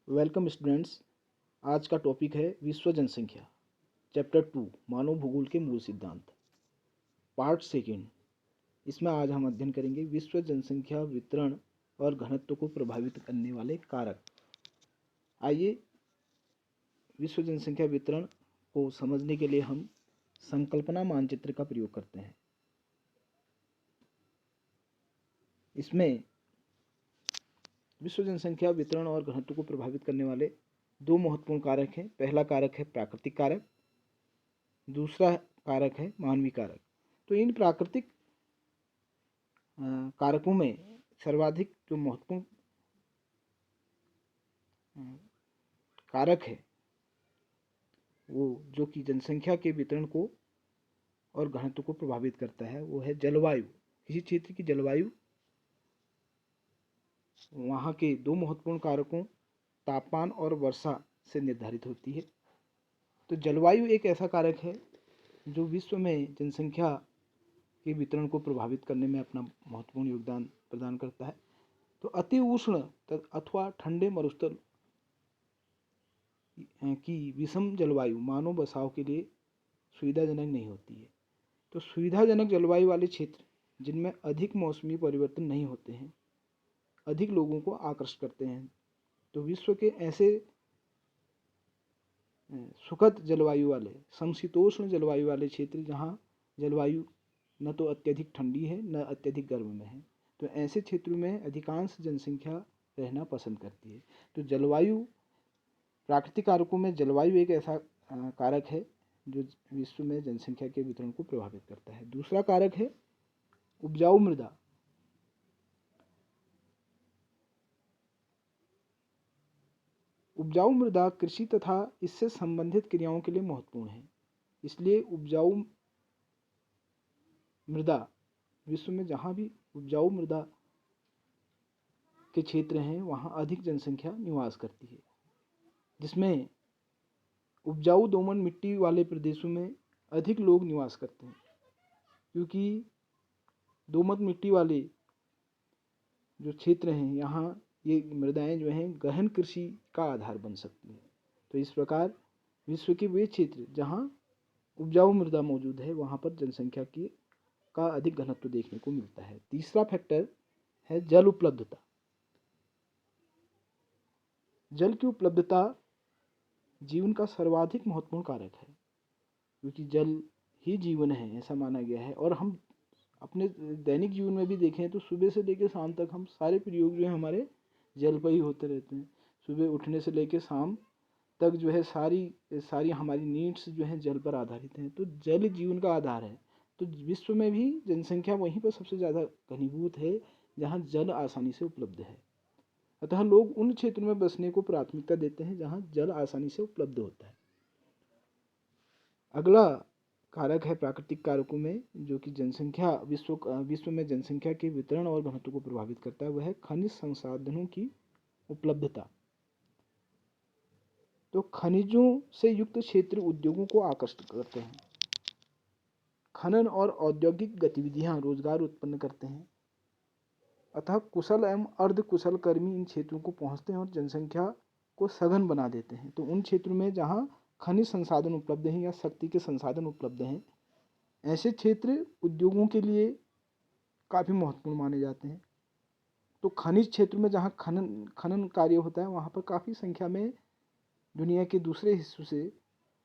Welcome students. आज का topic है विश्व जनसंख्या, चैप्टर 2 मानव भूगोल के मूल सिद्धांत, पार्ट सेकेंड। इसमें आज हम अध्ययन करेंगे विश्व जनसंख्या वितरण और घनत्व को प्रभावित करने वाले कारक। आइए विश्व जनसंख्या वितरण को समझने के लिए हम संकल्पना मानचित्र का प्रयोग करते हैं। इसमें विश्व जनसंख्या वितरण और घनत्व को प्रभावित करने वाले दो महत्वपूर्ण कारक हैं। पहला कारक है प्राकृतिक कारक, दूसरा कारक है मानवीय कारक। तो इन प्राकृतिक कारकों में सर्वाधिक जो महत्वपूर्ण कारक है वो जो कि जनसंख्या के वितरण को और घनत्व को प्रभावित करता है वो है जलवायु। किसी क्षेत्र की जलवायु वहाँ के दो महत्वपूर्ण कारकों तापमान और वर्षा से निर्धारित होती है। तो जलवायु एक ऐसा कारक है जो विश्व में जनसंख्या के वितरण को प्रभावित करने में अपना महत्वपूर्ण योगदान प्रदान करता है। तो अति उष्ण अथवा ठंडे मरुस्थल की विषम जलवायु मानव बसाव के लिए सुविधाजनक नहीं होती है। तो सुविधाजनक जलवायु वाले क्षेत्र जिनमें अधिक मौसमी परिवर्तन नहीं होते हैं अधिक लोगों को आकर्षित करते हैं। तो विश्व के ऐसे सुखद जलवायु वाले समशीतोष्ण जलवायु वाले क्षेत्र जहाँ जलवायु न तो अत्यधिक ठंडी है न अत्यधिक गर्म में है, तो ऐसे क्षेत्रों में अधिकांश जनसंख्या रहना पसंद करती है। तो जलवायु प्राकृतिक कारकों में जलवायु एक ऐसा कारक है जो विश्व में जनसंख्या के वितरण को प्रभावित करता है। दूसरा कारक है उपजाऊ मृदा। उपजाऊ मृदा कृषि तथा इससे संबंधित क्रियाओं के लिए महत्वपूर्ण है। इसलिए उपजाऊ मृदा विश्व में जहाँ भी उपजाऊ मृदा के क्षेत्र हैं वहाँ अधिक जनसंख्या निवास करती है, जिसमें उपजाऊ दोमट मिट्टी वाले प्रदेशों में अधिक लोग निवास करते हैं, क्योंकि दोमट मिट्टी वाले जो क्षेत्र हैं यहाँ ये मृदाएं जो हैं गहन कृषि का आधार बन सकती हैं। तो इस प्रकार विश्व के वे क्षेत्र जहाँ उपजाऊ मृदा मौजूद है वहाँ पर जनसंख्या का अधिक घनत्व देखने को मिलता है। तीसरा फैक्टर है जल उपलब्धता। जल की उपलब्धता जीवन का सर्वाधिक महत्वपूर्ण कारक है, क्योंकि जल ही जीवन है ऐसा माना गया है। और हम अपने दैनिक जीवन में भी देखें तो सुबह से लेकर शाम तक हम सारे प्रयोग जो है हमारे जल पर ही होते रहते हैं। सुबह उठने से लेकर शाम तक जो है सारी हमारी नीड्स जो है जल पर आधारित हैं। तो जल जीवन का आधार है। तो विश्व में भी जनसंख्या वहीं पर सबसे ज़्यादा घनीभूत है जहाँ जल आसानी से उपलब्ध है। अतः लोग उन क्षेत्रों में बसने को प्राथमिकता देते हैं जहाँ जल आसानी से उपलब्ध होता है। अगला कारक है प्राकृतिक कारकों में जो कि जनसंख्या विश्व में जनसंख्या के वितरण और घनत्व को प्रभावित करता है, वह है खनिज संसाधनों की उपलब्धता। तो खनिजों से युक्त क्षेत्र उद्योगों को आकर्षित करते हैं। खनन और औद्योगिक गतिविधियां रोजगार उत्पन्न करते हैं। अतः कुशल एवं अर्ध कुशल कर्मी इन क्षेत्रों को पहुंचते हैं और जनसंख्या को सघन बना देते हैं। तो उन क्षेत्रों में जहाँ खनिज संसाधन उपलब्ध हैं या शक्ति के संसाधन उपलब्ध हैं, ऐसे क्षेत्र उद्योगों के लिए काफ़ी महत्वपूर्ण माने जाते हैं। तो खनिज क्षेत्र में जहाँ खनन कार्य होता है वहाँ पर काफ़ी संख्या में दुनिया के दूसरे हिस्सों से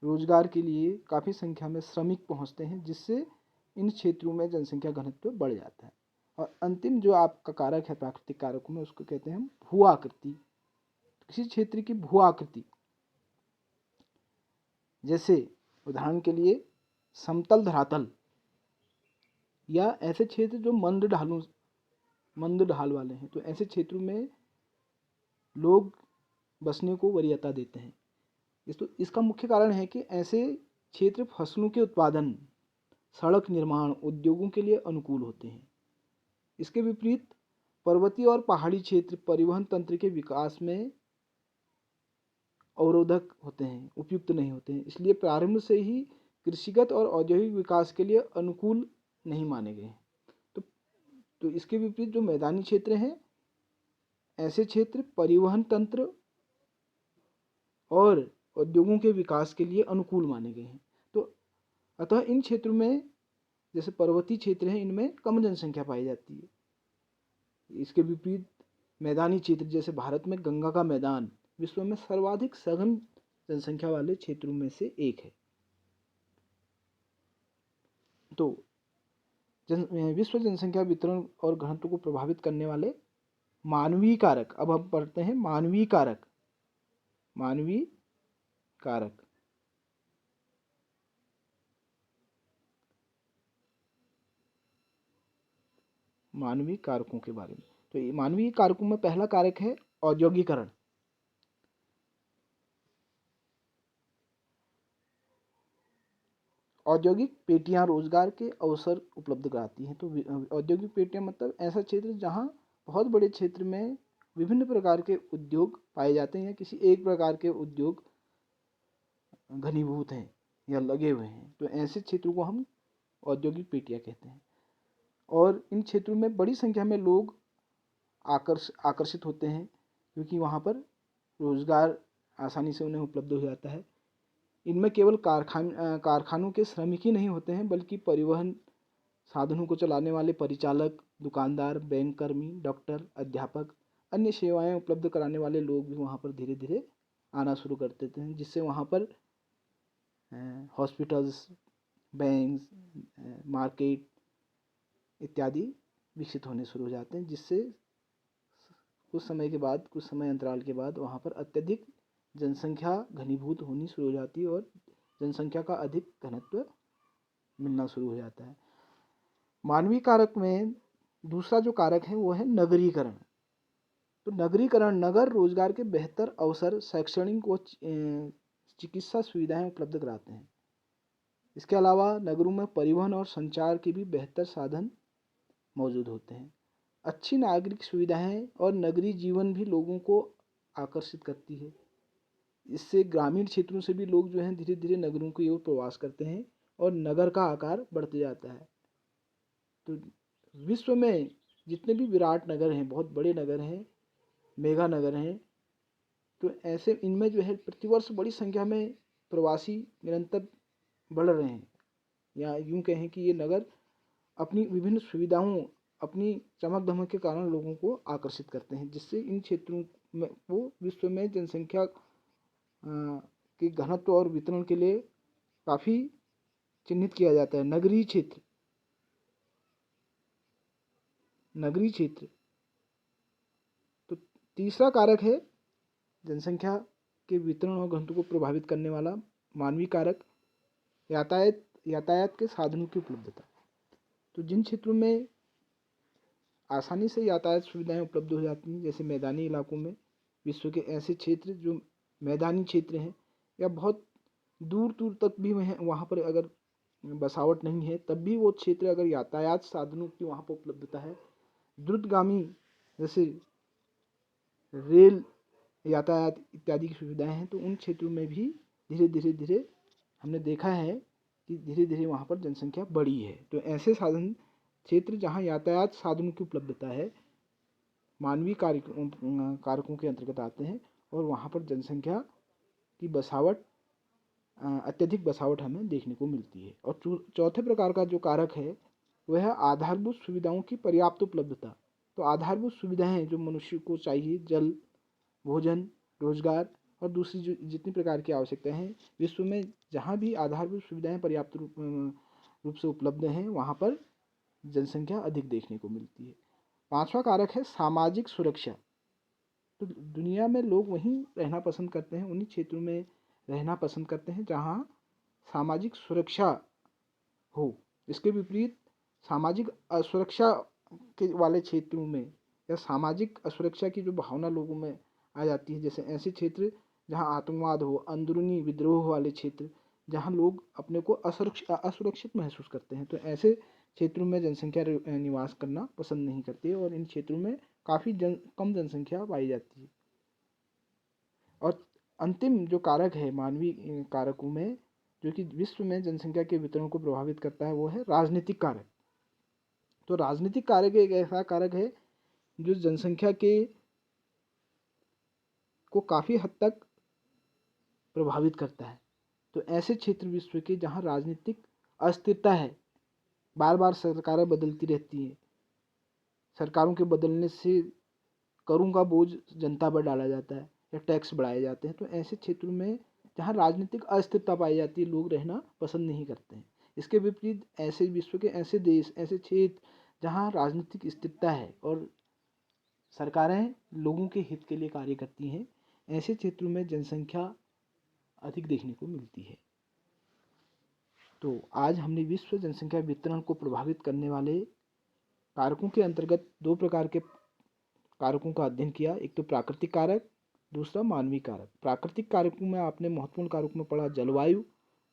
रोजगार के लिए काफ़ी संख्या में श्रमिक पहुँचते हैं, जिससे इन क्षेत्रों में जनसंख्या घनत्व बढ़ जाता है। और अंतिम जो आपका कारक है प्राकृतिक कारकों में उसको कहते हैं हम भू आकृति। किसी क्षेत्र की भू आकृति, जैसे उदाहरण के लिए समतल धरातल या ऐसे क्षेत्र जो मंद ढाल वाले हैं, तो ऐसे क्षेत्रों में लोग बसने को वरीयता देते हैं। इसका मुख्य कारण है कि ऐसे क्षेत्र फसलों के उत्पादन, सड़क निर्माण, उद्योगों के लिए अनुकूल होते हैं। इसके विपरीत पर्वतीय और पहाड़ी क्षेत्र परिवहन तंत्र के विकास में अवरोधक होते हैं, उपयुक्त नहीं होते हैं। इसलिए प्रारंभ से ही कृषिगत और औद्योगिक विकास के लिए अनुकूल नहीं माने गए हैं। तो इसके विपरीत जो मैदानी क्षेत्र हैं, ऐसे क्षेत्र परिवहन तंत्र और उद्योगों के विकास के लिए अनुकूल माने गए हैं। तो अतः इन क्षेत्रों में, जैसे पर्वतीय क्षेत्र हैं, इनमें कम जनसंख्या पाई जाती है। इसके विपरीत मैदानी क्षेत्र, जैसे भारत में गंगा का मैदान विश्व में सर्वाधिक सघन जनसंख्या वाले क्षेत्रों में से एक है। तो विश्व जनसंख्या वितरण और घनत्व को प्रभावित करने वाले मानवीय कारक, अब हम पढ़ते हैं मानवीय कारक। मानवीय कारक मानवीय कारकों के बारे में। तो ये मानवीय कारकों में पहला कारक है औद्योगिकरण। औद्योगिक पेटियां रोजगार के अवसर उपलब्ध कराती हैं। तो औद्योगिक पेटियां मतलब ऐसा क्षेत्र जहां बहुत बड़े क्षेत्र में विभिन्न प्रकार के उद्योग पाए जाते हैं या किसी एक प्रकार के उद्योग घनीभूत हैं या लगे हुए हैं। तो ऐसे क्षेत्रों को हम औद्योगिक पेटियां कहते हैं। और इन क्षेत्रों में बड़ी संख्या में लोग आकर्षित होते हैं, क्योंकि वहाँ पर रोजगार आसानी से उन्हें उपलब्ध हो जाता है। इनमें केवल कारखानों के श्रमिक ही नहीं होते हैं, बल्कि परिवहन साधनों को चलाने वाले परिचालक, दुकानदार, बैंक कर्मी, डॉक्टर, अध्यापक, अन्य सेवाएं उपलब्ध कराने वाले लोग भी वहाँ पर धीरे धीरे आना शुरू कर देते हैं, जिससे वहाँ पर हॉस्पिटल्स, बैंक, मार्केट इत्यादि विकसित होने शुरू हो जाते हैं, जिससे कुछ समय अंतराल के बाद वहाँ पर अत्यधिक जनसंख्या घनीभूत होनी शुरू हो जाती है और जनसंख्या का अधिक घनत्व मिलना शुरू हो जाता है। मानवीय कारक में दूसरा जो कारक है वो है नगरीकरण। तो नगरीकरण नगर रोजगार के बेहतर अवसर, शैक्षणिक व चिकित्सा सुविधाएं उपलब्ध कराते हैं। इसके अलावा नगरों में परिवहन और संचार के भी बेहतर साधन मौजूद होते हैं। अच्छी नागरिक सुविधाएं और नगरीय जीवन भी लोगों को आकर्षित करती है। इससे ग्रामीण क्षेत्रों से भी लोग जो हैं धीरे धीरे नगरों की ओर प्रवास करते हैं और नगर का आकार बढ़ते जाता है। तो विश्व में जितने भी विराट नगर हैं, बहुत बड़े नगर हैं, मेगा नगर हैं, तो ऐसे इनमें जो है प्रतिवर्ष बड़ी संख्या में प्रवासी निरंतर बढ़ रहे हैं। या यूं कहें कि ये नगर अपनी विभिन्न सुविधाओं, अपनी चमक धमक के कारण लोगों को आकर्षित करते हैं, जिससे इन क्षेत्रों में वो विश्व में जनसंख्या के घनत्व और वितरण के लिए काफ़ी चिन्हित किया जाता है। नगरीय क्षेत्र तो तीसरा कारक है जनसंख्या के वितरण और घनत्व को प्रभावित करने वाला मानवीय कारक, यातायात के साधनों की उपलब्धता। तो जिन क्षेत्रों में आसानी से यातायात सुविधाएं उपलब्ध हो जाती हैं, जैसे मैदानी इलाकों में, विश्व के ऐसे क्षेत्र जो मैदानी क्षेत्र हैं या बहुत दूर दूर तक भी वहाँ पर अगर बसावट नहीं है, तब भी वो क्षेत्र अगर यातायात साधनों की वहाँ पर उपलब्धता है, द्रुतगामी जैसे रेल यातायात इत्यादि की सुविधाएं हैं, तो उन क्षेत्रों में भी धीरे हमने देखा है कि धीरे धीरे वहाँ पर जनसंख्या बढ़ी है। तो ऐसे साधन क्षेत्र जहाँ यातायात साधनों की उपलब्धता है मानवीय कारकों के अंतर्गत आते हैं और वहाँ पर जनसंख्या की अत्यधिक बसावट हमें देखने को मिलती है। और चौथे प्रकार का जो कारक है वह है आधारभूत सुविधाओं की पर्याप्त उपलब्धता। तो आधारभूत सुविधाएं जो मनुष्य को चाहिए, जल, भोजन, रोजगार और दूसरी जो जितनी प्रकार की आवश्यकताएं हैं, विश्व में जहाँ भी आधारभूत सुविधाएं पर्याप्त रूप से उपलब्ध हैं, वहाँ पर जनसंख्या अधिक देखने को मिलती है। पांचवा कारक है सामाजिक सुरक्षा। तो दुनिया में लोग वहीं रहना पसंद करते हैं, उन्हीं क्षेत्रों में रहना पसंद करते हैं जहाँ सामाजिक सुरक्षा हो। इसके विपरीत सामाजिक असुरक्षा के वाले क्षेत्रों में या सामाजिक असुरक्षा की जो भावना लोगों में आ जाती है, जैसे ऐसे क्षेत्र जहाँ आतंकवाद हो, अंदरूनी विद्रोह वाले क्षेत्र जहाँ लोग अपने को असुरक्षित महसूस करते हैं, तो ऐसे क्षेत्रों में जनसंख्या निवास करना पसंद नहीं करती है और इन क्षेत्रों में काफ़ी कम जनसंख्या पाई जाती है। और अंतिम जो कारक है मानवीय कारकों में जो कि विश्व में जनसंख्या के वितरण को प्रभावित करता है वो है राजनीतिक कारक। तो राजनीतिक कारक एक ऐसा कारक है जो जनसंख्या के को काफ़ी हद तक प्रभावित करता है। तो ऐसे क्षेत्र विश्व के जहाँ राजनीतिक अस्थिरता है, बार बार सरकारें बदलती रहती हैं, सरकारों के बदलने से करों का बोझ जनता पर डाला जाता है या टैक्स बढ़ाए जाते हैं। तो ऐसे क्षेत्रों में जहाँ राजनीतिक अस्थिरता पाई जाती है, लोग रहना पसंद नहीं करते हैं। इसके विपरीत ऐसे विश्व के ऐसे देश, ऐसे क्षेत्र जहाँ राजनीतिक स्थिरता है और सरकारें लोगों के हित के लिए कार्य करती हैं, ऐसे क्षेत्रों में जनसंख्या अधिक देखने को मिलती है। तो आज हमने विश्व जनसंख्या वितरण को प्रभावित करने वाले कारकों के अंतर्गत दो प्रकार के कारकों का अध्ययन किया। एक तो प्राकृतिक कारक, दूसरा मानवीय कारक। प्राकृतिक कारकों में आपने महत्वपूर्ण कारकों में पढ़ा जलवायु,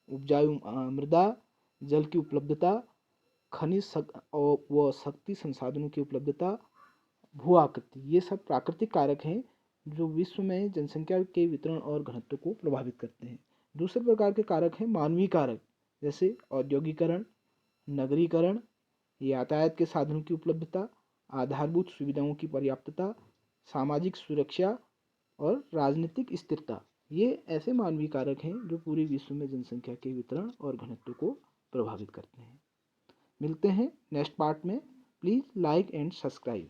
उपजाऊ मृदा, जल की उपलब्धता, खनिज व शक्ति संसाधनों की उपलब्धता, भू आकृति। ये सब प्राकृतिक कारक हैं जो विश्व में जनसंख्या के वितरण और घनत्व को प्रभावित करते हैं। दूसरे प्रकार के कारक हैं मानवीय कारक, जैसे औद्योगिकरण, नगरीकरण, यातायात के साधनों की उपलब्धता, आधारभूत सुविधाओं की पर्याप्तता, सामाजिक सुरक्षा और राजनीतिक स्थिरता। ये ऐसे मानवीय कारक हैं जो पूरे विश्व में जनसंख्या के वितरण और घनत्व को प्रभावित करते हैं। मिलते हैं नेक्स्ट पार्ट में। Please like and subscribe.